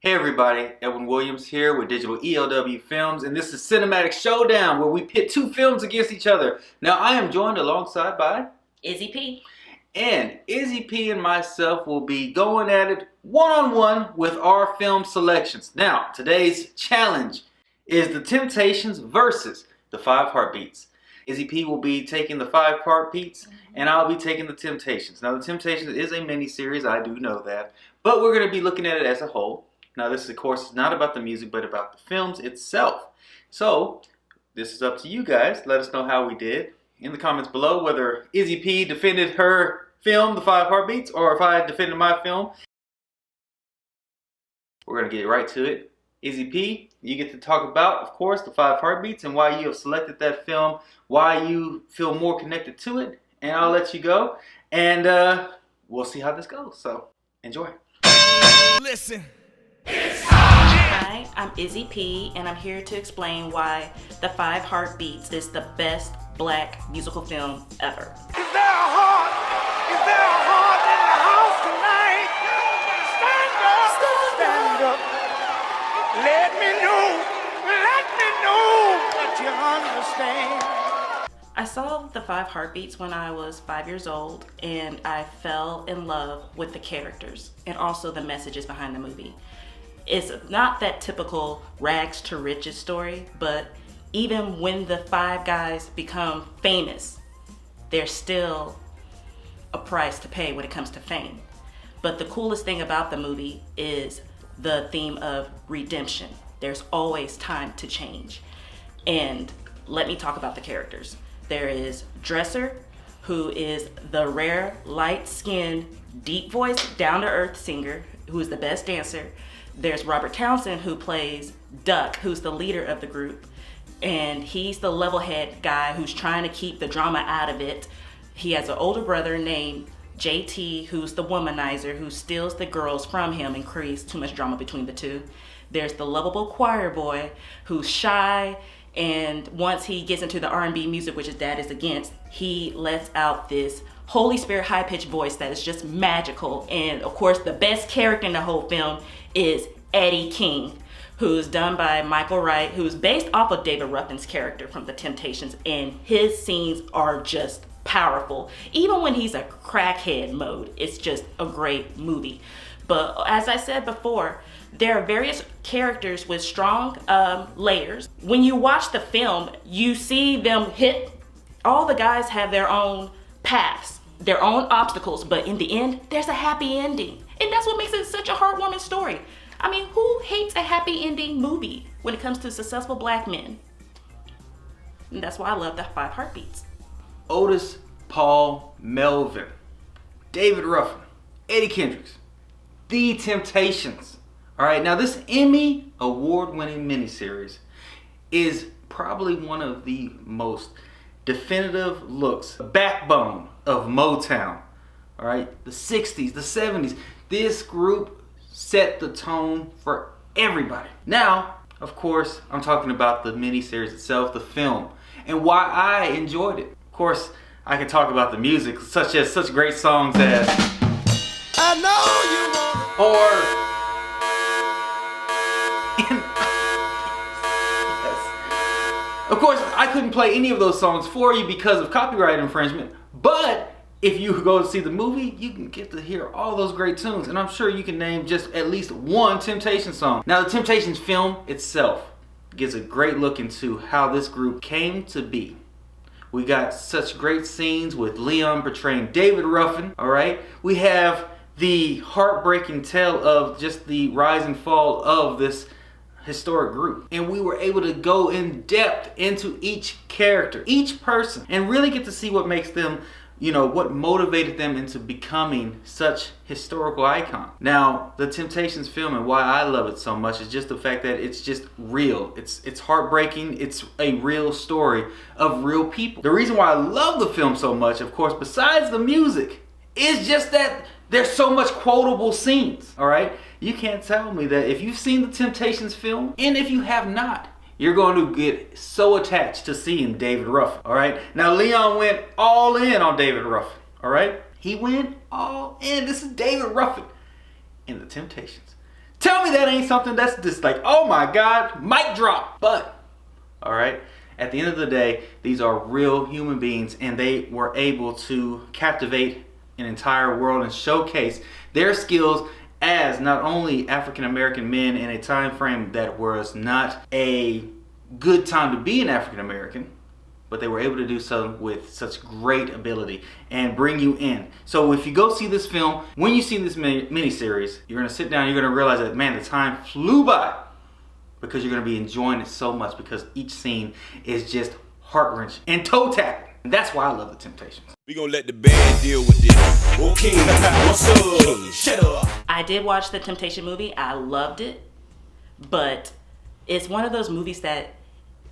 Hey everybody, Edwin Williams here with Digital ELW Films, and this is Cinematic Showdown, where we pit two films against each other. Now I am joined alongside by Izzy P. And Izzy P and myself will be going at it one-on-one with our film selections. Now, today's challenge is The Temptations versus The Five Heartbeats. Izzy P will be taking The Five Heartbeats, and I'll be taking The Temptations. Now, The Temptations is a mini-series, I do know that, but we're going to be looking at it as a whole. Now, this, of course, is not about the music, but about the films itself. So, this is up to you guys. Let us know how we did in the comments below, whether Izzy P defended her film, The Five Heartbeats, or if I defended my film. We're going to get right to it. Izzy P, you get to talk about, of course, The Five Heartbeats and why you have selected that film, why you feel more connected to it, and I'll let you go. And we'll see how this goes. So, enjoy. Listen. Hi, I'm Izzy P, and I'm here to explain why The Five Heartbeats is the best black musical film ever. Is there a heart? Is there a heart in the house tonight? Stand up. Stand up. Let me know that you understand. I saw The Five Heartbeats when I was 5 years old, and I fell in love with the characters and also the messages behind the movie. It's not that typical rags to riches story, but even when the five guys become famous, there's still a price to pay when it comes to fame. But the coolest thing about the movie is the theme of redemption. There's always time to change. And let me talk about the characters. There is Dresser, who is the rare, light-skinned, deep-voiced, down-to-earth singer who is the best dancer. There's Robert Townsend, who plays Duck, who's the leader of the group. And he's the level-head guy who's trying to keep the drama out of it. He has an older brother named JT, who's the womanizer, who steals the girls from him and creates too much drama between the two. There's the lovable choir boy, who's shy, and once he gets into the R&B music, which his dad is against, he lets out this Holy Spirit high-pitched voice that is just magical. And of course, the best character in the whole film is Eddie King, who's done by Michael Wright, who's based off of David Ruffin's character from The Temptations, and his scenes are just powerful. Even when he's a crackhead mode, it's just a great movie. But as I said before, there are various characters with strong layers. When you watch the film, you see them hit, all the guys have their own paths, their own obstacles, but in the end, there's a happy ending. And that's what makes it such a heartwarming story. I mean, who hates a happy ending movie when it comes to successful black men? And that's why I love The Five Heartbeats. Otis, Paul, Melvin, David Ruffin, Eddie Kendricks, The Temptations. All right, now this Emmy award-winning miniseries is probably one of the most definitive looks, backbone of Motown. All right, the 60s, the 70s. This group set the tone for everybody. Now, of course, I'm talking about the miniseries itself, the film, and why I enjoyed it. Of course, I can talk about the music, such great songs as I know you want or yes. Of course, I couldn't play any of those songs for you because of copyright infringement, but if you go to see the movie, you can get to hear all those great tunes, and I'm sure you can name just at least one Temptations song. Now, the Temptations film itself gives a great look into how this group came to be. We got such great scenes with Leon portraying David Ruffin, all right? We have the heartbreaking tale of just the rise and fall of this historic group. And we were able to go in depth into each character, each person, and really get to see what makes them, what motivated them into becoming such historical icon. Now, the Temptations film and why I love it so much is just the fact that it's just real. It's heartbreaking. It's a real story of real people. The reason why I love the film so much, of course, besides the music, is just that there's so much quotable scenes, all right? You can't tell me that if you've seen the Temptations film, and if you have not, you're going to get so attached to seeing David Ruffin, all right? Now, Leon went all in on David Ruffin, all right? He went all in. This is David Ruffin in The Temptations. Tell me that ain't something that's just like, oh my God, mic drop. But, all right, at the end of the day, these are real human beings, and they were able to captivate an entire world and showcase their skills as not only African American men in a time frame that was not a good time to be an African American, but they were able to do so with such great ability and bring you in. So if you go see this film, when you see this miniseries, you're gonna sit down, you're gonna realize that, man, the time flew by, because you're gonna be enjoying it so much, because each scene is just heart-wrenching and toe-tapping. And that's why I love The Temptations. We gonna let the band deal with this. Okay, what's up? Shut up. I did watch the Temptation movie. I loved it, but it's one of those movies that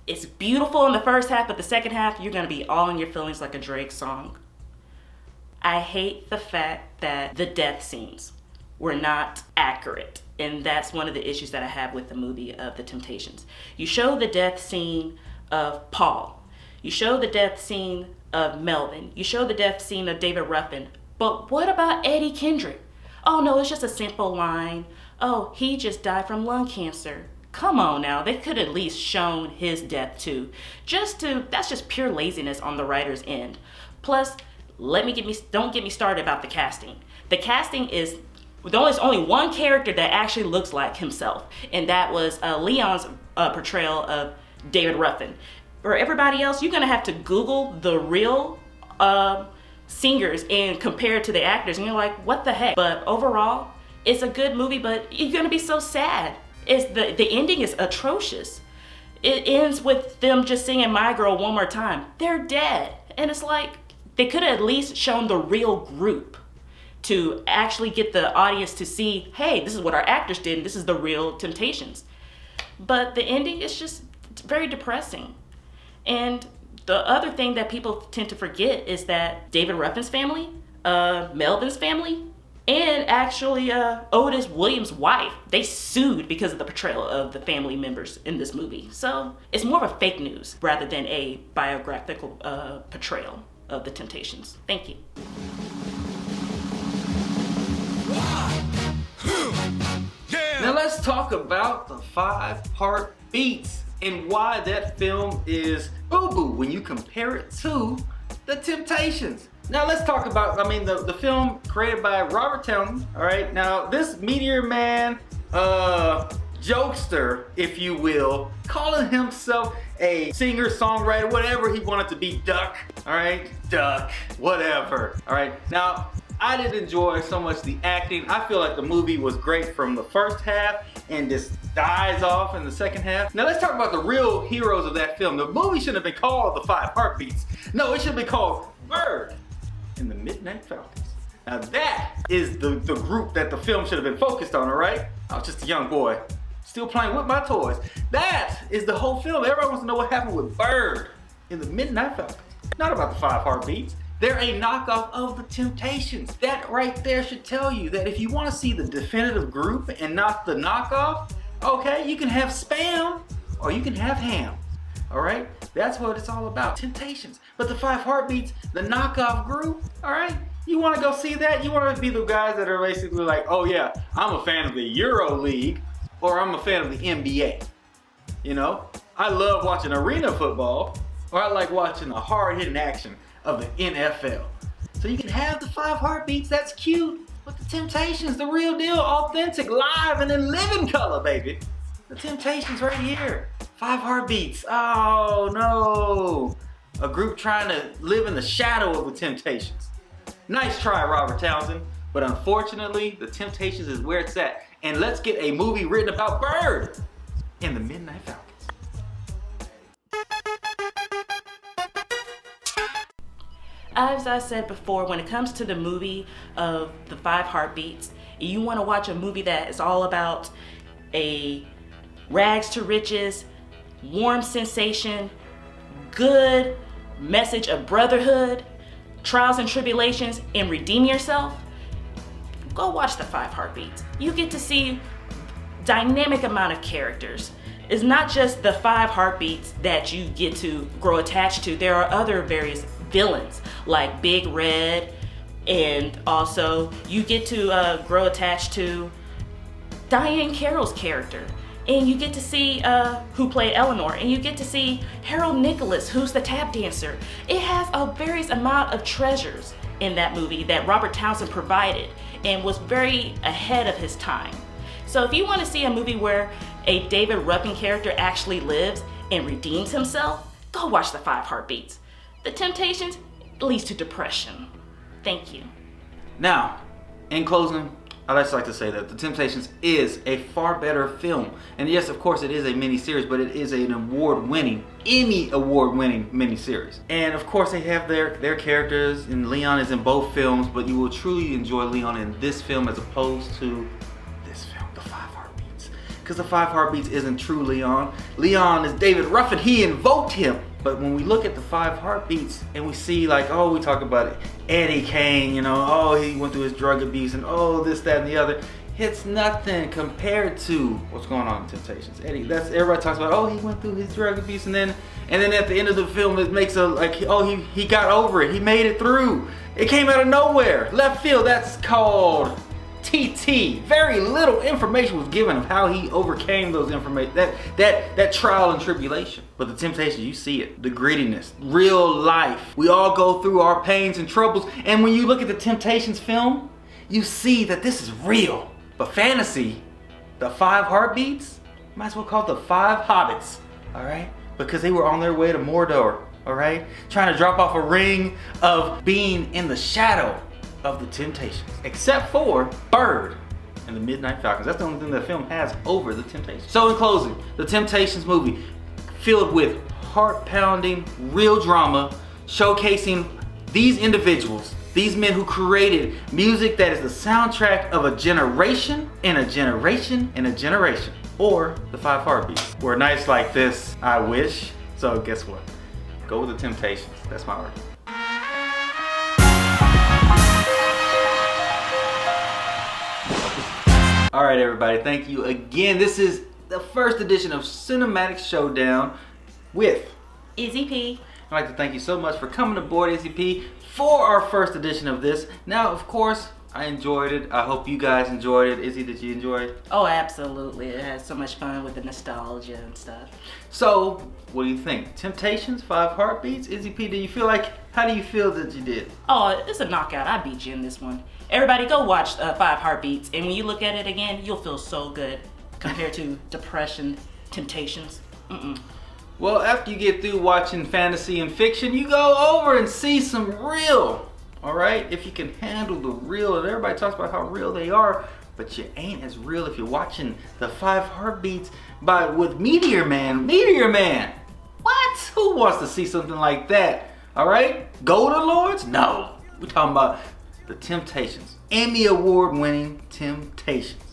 it's beautiful in the first half, but the second half, you're gonna be all in your feelings like a Drake song. I hate the fact that the death scenes were not accurate, and that's one of the issues that I have with the movie of The Temptations. You show the death scene of Paul. You show the death scene of Melvin. You show the death scene of David Ruffin. But what about Eddie Kendrick? Oh no, it's just a simple line. Oh, he just died from lung cancer. Come on now, they could at least shown his death too. That's just pure laziness on the writer's end. Plus, don't get me started about the casting. The casting is, there's only one character that actually looks like himself, and that was Leon's portrayal of David Ruffin. For everybody else, you're gonna have to Google the real singers and compare it to the actors, and you're like, what the heck? But overall, it's a good movie, but you're gonna be so sad. The ending is atrocious. It ends with them just singing My Girl one more time. They're dead. And it's like, they could have at least shown the real group to actually get the audience to see, hey, this is what our actors did, and this is the real Temptations. But the ending is just very depressing. And the other thing that people tend to forget is that David Ruffin's family, Melvin's family, and actually Otis Williams' wife, they sued because of the portrayal of the family members in this movie. So it's more of a fake news rather than a biographical portrayal of the Temptations. Thank you. Now let's talk about the 5 Heartbeats and why that film is boo-boo when you compare it to The Temptations. Now let's talk about, the film created by Robert Townsend, all right? Now this Meteor Man, jokester, if you will, calling himself a singer, songwriter, whatever he wanted to be, Duck, all right? Duck, whatever, all right? Now, I did enjoy so much the acting. I feel like the movie was great from the first half and just dies off in the second half. Now let's talk about the real heroes of that film. The movie shouldn't have been called The 5 Heartbeats. No, it should be called Bird and the Midnight Falcons. Now that is the group that the film should have been focused on, all right? I was just a young boy, still playing with my toys. That is the whole film. Everybody wants to know what happened with Bird and the Midnight Falcons. Not about the 5 Heartbeats. They're a knockoff of the Temptations. That right there should tell you that if you want to see the definitive group and not the knockoff, okay, you can have Spam or you can have Ham. All right, that's what it's all about, Temptations. But the 5 Heartbeats, the knockoff group, all right, you want to go see that? You want to be the guys that are basically like, oh yeah, I'm a fan of the Euro League or I'm a fan of the NBA. You know, I love watching arena football, or I like watching the hard-hitting action of the NFL. So you can have the 5 Heartbeats, that's cute, but the Temptations, the real deal, authentic, live, and in living color, baby. The Temptations right here. 5 Heartbeats, oh no. A group trying to live in the shadow of the Temptations. Nice try, Robert Townsend, but unfortunately, the Temptations is where it's at. And let's get a movie written about Bird and the Midnight Falcons. As I said before, when it comes to the movie of the 5 Heartbeats, you want to watch a movie that is all about a rags to riches, warm sensation, good message of brotherhood, trials and tribulations, and redeem yourself, go watch the 5 Heartbeats. You get to see dynamic amount of characters. It's not just the 5 Heartbeats that you get to grow attached to. There are other various villains like Big Red, and also you get to grow attached to Diane Carroll's character. And you get to see who played Eleanor, and you get to see Harold Nicholas, who's the tap dancer. It has a various amount of treasures in that movie that Robert Townsend provided and was very ahead of his time. So if you want to see a movie where a David Ruffin character actually lives and redeems himself, go watch The Five Heartbeats. The Temptations leads to depression. Thank you. Now, in closing, I'd just like to say that The Temptations is a far better film. And yes, of course, it is a miniseries, but it is an award-winning, Emmy award-winning miniseries. And of course, they have their characters, and Leon is in both films, but you will truly enjoy Leon in this film as opposed to this film, The Five Heartbeats. Because The Five Heartbeats isn't true Leon. Leon is David Ruffin. He invoked him. But when we look at The Five Heartbeats and we see like, oh, we talk about it, Eddie Kane, you know, oh, he went through his drug abuse and oh, this, that, and the other. It's nothing compared to what's going on in Temptations. Eddie, everybody talks about, oh, he went through his drug abuse and then at the end of the film it makes a like, oh, he got over it, he made it through. It came out of nowhere, left field. That's called TT. Very little information was given of how he overcame those information, that trial and tribulation. But The Temptations, you see it, the grittiness, real life. We all go through our pains and troubles, and when you look at the Temptations film, you see that this is real. But fantasy, The Five Heartbeats, might as well call it The Five Hobbits, all right? Because they were on their way to Mordor, all right? Trying to drop off a ring of being in the shadow of the Temptations, except for Bird and the Midnight Falcons. That's the only thing the film has over the Temptations. So in closing, the Temptations movie filled with heart-pounding, real drama, showcasing these individuals, these men who created music that is the soundtrack of a generation and a generation and a generation. Or The Five Heartbeats. Where nights like this, I wish. So guess what? Go with the Temptations. That's my argument. All right, everybody, thank you again. This is the first edition of Cinematic Showdown with Izzy P. I'd like to thank you so much for coming aboard, Izzy P, for our first edition of this. Now, of course, I enjoyed it. I hope you guys enjoyed it. Izzy, did you enjoy it? Oh, absolutely. It had so much fun with the nostalgia and stuff. So, what do you think? Temptations, Five Heartbeats? Izzy P, how do you feel that you did? Oh, it's a knockout. I beat you in this one. Everybody go watch Five Heartbeats, and when you look at it again, you'll feel so good compared to Depression, Temptations. Well, after you get through watching fantasy and fiction, you go over and see some real, all right? If you can handle the real, and everybody talks about how real they are, but you ain't as real if you're watching The Five Heartbeats with Meteor Man. Meteor Man! What? Who wants to see something like that? All right? Golden Lords? No. We're talking about The Temptations. Emmy Award-winning Temptations.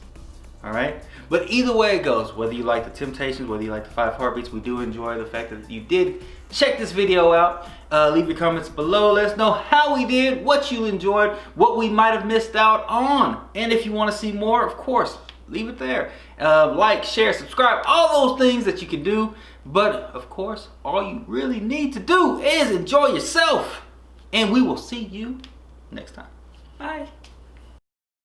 All right? But either way it goes, whether you like The Temptations, whether you like The Five Heartbeats, we do enjoy the fact that you did check this video out. Leave your comments below. Let us know how we did, what you enjoyed, what we might have missed out on. And if you want to see more, of course, leave it there. Like, share, subscribe, all those things that you can do. But, of course, all you really need to do is enjoy yourself. And we will see you next time. Bye.